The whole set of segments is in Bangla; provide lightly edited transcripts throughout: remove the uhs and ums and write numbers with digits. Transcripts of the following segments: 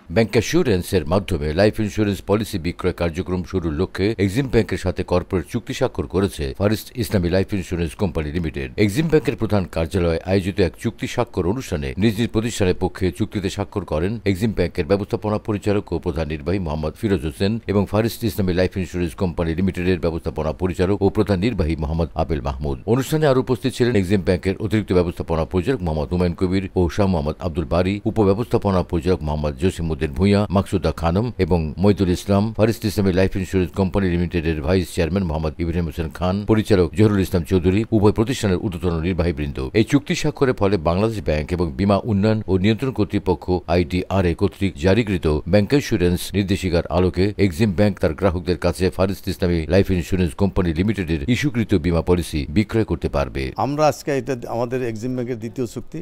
ব্যাংকাসুরেন্সের মাধ্যমে লাইফ ইন্স্যুরেন্স পলিসি বিক্রয় কার্যক্রম শুরুর লক্ষ্যে এক্সিম ব্যাংকের সাথে কর্পোরেট চুক্তি স্বাক্ষর করেছে ফারিস্ট ইসলামী life insurance company limited. Exim ব্যাংকের প্রধান কার্যালয়ে আয়োজিত এক চুক্তি স্বাক্ষর অনুষ্ঠানে নিজ নিজ প্রতিষ্ঠানের পক্ষে চুক্তিতে স্বাক্ষর করেন এক্সিম ব্যাংকের ব্যবস্থাপনা পরিচালক ও প্রধান নির্বাহী মোহাম্মদ ফিরোজ হোসেন এবং ফারিস্ট ইসলামী লাইফ ইন্স্যুরেন্স কোম্পানি লিমিটেডের ব্যবস্থাপনা পরিচালক ও প্রধান নির্বাহী মোহাম্মদ আবেল মাহমুদ। অনুষ্ঠানে আরও উপস্থিত ছিলেন এক্সিম ব্যাংকের অতিরিক্ত ব্যবস্থাপনা পরিচালক মোহাম্মদ হুমায়ুন কবির ও শাহ মোহাম্মদ আব্দুল বারী, উপব্যবস্থাপনা পরিচালক মোহাম্মদ জসিমউদ্দিন ভূঁইয়া, মাকসুদা খানম এবং মইদুল ইসলাম, ফারিস্ট ইসলামী লাইফ ইন্স্যুরেন্স কোম্পানি লিমিটেডের ভাইস চেয়ারম্যান মোহাম্মদ ইব্রাহিম হোসেন খান, পরিচালক জহুরুল ইসলাম চৌধুরী, উভয় প্রতিষ্ঠানের ঊর্ধ্বতন নির্বাহীবৃন্দ। এই চুক্তি স্বাক্ষরের ফলে বাংলাদেশ ব্যাংক এবং বীমা উন্নয়ন ও নিয়ন্ত্রণ কর্তৃপক্ষ IDRA কর্তৃক জারিকৃত ব্যাংকাসুরেন্স নির্দেশিকার আলোকে এক্সিম ব্যাংক তার গ্রাহকদের কাছে ফারিস্ট ইসলামী লাইফ ইন্স্যুরেন্স কোম্পানি লিমিটেডের ইস্যুকৃত বীমা পলিসি বিক্রয় করতে পারবে। আমরা আজকে এটা আমাদের এক্সিম ব্যাংকের দ্বিতীয় চুক্তি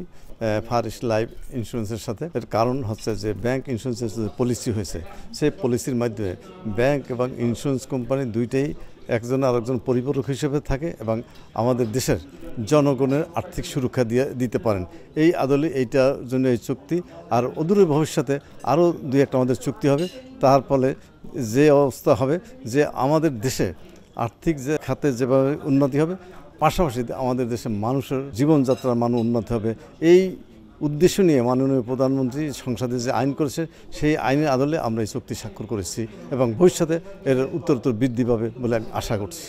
ফারিস্ট লাইফ ইন্স্যুরেন্সের সাথে। এর কারণ হচ্ছে যে ব্যাংক ইন্স্যুরেন্সের যে পলিসি হয়েছে সেই পলিসির মাধ্যমে ব্যাংক এবং ইন্স্যুরেন্স কোম্পানি দুইটাই একজন আরেকজন পরিপূরক হিসেবে থাকে এবং আমাদের দেশের জনগণের আর্থিক সুরক্ষা দিতে পারেন। এই আদলে এইটার জন্য এই চুক্তি। আর অদূরের ভবিষ্যতে আরও দুই একটা আমাদের চুক্তি হবে। তার ফলে যে অবস্থা হবে যে আমাদের দেশে আর্থিক যে খাতে যেভাবে উন্নতি হবে, পাশাপাশি আমাদের দেশের মানুষের জীবনযাত্রার মান উন্নতি হবে। এই উদ্দেশ্য নিয়ে মাননীয় প্রধানমন্ত্রী সংসদে যে আইন করেছে সেই আইনের আদলে আমরা এই চুক্তি স্বাক্ষর করেছি এবং ভবিষ্যতে এর উত্তরোত্তর বৃদ্ধি পাবে বলে আমি আশা করছি।